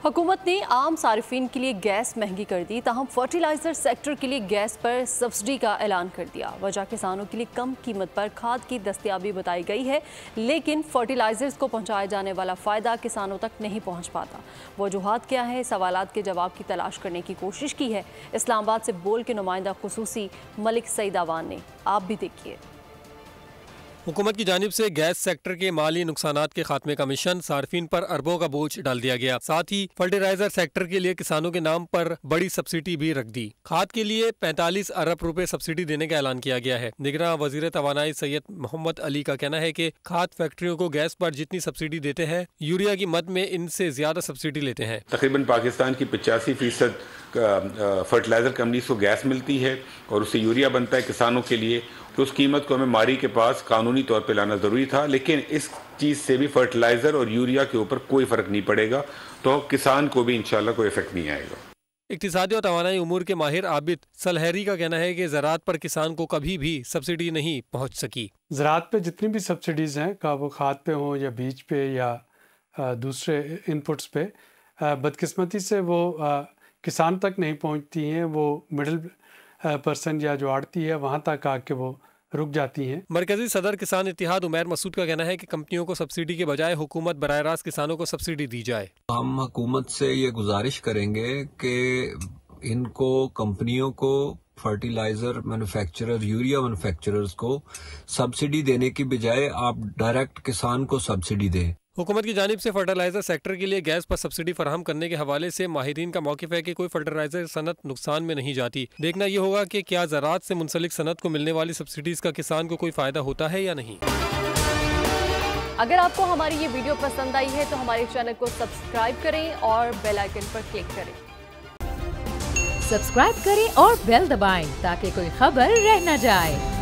हुकूमत ने आम सारिफिन के लिए गैस महंगी कर दी, ताहम फर्टिलाइजर सेक्टर के लिए गैस पर सब्सिडी का ऐलान कर दिया। वजह किसानों के लिए कम कीमत पर खाद की दस्तयाबी बताई गई है, लेकिन फर्टिलाइजर्स को पहुंचाया जाने वाला फ़ायदा किसानों तक नहीं पहुंच पाता। वजूहात क्या है, सवालात के जवाब की तलाश करने की कोशिश की है इस्लामाबाद से बोल के नुमाइंदा खुसूसी मलिक सईद आवान ने। आप भी देखिए। हुकूमत की जानिब से गैस सेक्टर के माली नुकसानात के खात्मे का मिशन सार्फिन पर अरबों का बोझ डाल दिया गया। साथ ही फर्टिलाइजर सेक्टर के लिए किसानों के नाम पर बड़ी सब्सिडी भी रख दी। खाद के लिए 45 अरब रुपए सब्सिडी देने का ऐलान किया गया है। निगरां वजीर तवानाई सैयद मोहम्मद अली का कहना है कि खाद फैक्ट्रियों को गैस पर जितनी सब्सिडी देते हैं, यूरिया की मद में इनसे ज्यादा सब्सिडी लेते हैं। तकरीबन पाकिस्तान की 85% फर्टिलाइजर कंपनीज को गैस मिलती है और उससे यूरिया बनता है किसानों के लिए। तो उस कीमत को हमें मारी के पास कानूनी तौर पे लाना ज़रूरी था, लेकिन इस चीज़ से भी फर्टिलाइज़र और यूरिया के ऊपर कोई फ़र्क नहीं पड़ेगा, तो किसान को भी इंशाल्लाह कोई इफेक्ट नहीं आएगा। इक्तिसादी और तवानाई उमूर के माहिर आबिद सलहरी का कहना है कि ज़राअत पर किसान को कभी भी सब्सिडी नहीं पहुँच सकी। ज़राअत पे जितनी भी सब्सिडीज़ हैं, का वो खाद पे हो या बीज पे या दूसरे इनपुट्स पे, बदकिस्मती से वो किसान तक नहीं पहुंचती हैं। वो मिडिल पर्सन या जो आड़ती है वहां तक आके वो रुक जाती हैं। मरकजी सदर किसान इत्तेहाद उमैर मसूद का कहना है कि कंपनियों को सब्सिडी के बजाय हुकूमत बराह रास्त किसानों को सब्सिडी दी जाए। हम हुकूमत से ये गुजारिश करेंगे कि इनको कंपनियों को फर्टिलाइजर मैन्युफैक्चरर, यूरिया मैन्युफैक्चरर्स को सब्सिडी देने की बजाय आप डायरेक्ट किसान को सब्सिडी दें। हुकूमत की जानिब से फर्टिलाइजर सेक्टर के लिए गैस पर सब्सिडी फराहम करने के हवाले से माहिरीन का मौक़िफ़ है कि कोई फर्टिलाइजर सनत नुकसान में नहीं जाती। देखना यह होगा कि क्या ज़राअत से मुंसलिक सनत को मिलने वाली सब्सिडीज़ का किसान को कोई फ़ायदा होता है या नहीं। अगर आपको हमारी ये वीडियो पसंद आई है तो हमारे चैनल को सब्सक्राइब करें और बेल आइकन पर क्लिक करें। सब्सक्राइब करें और बेल दबाएं ताकि कोई खबर रह न जाए।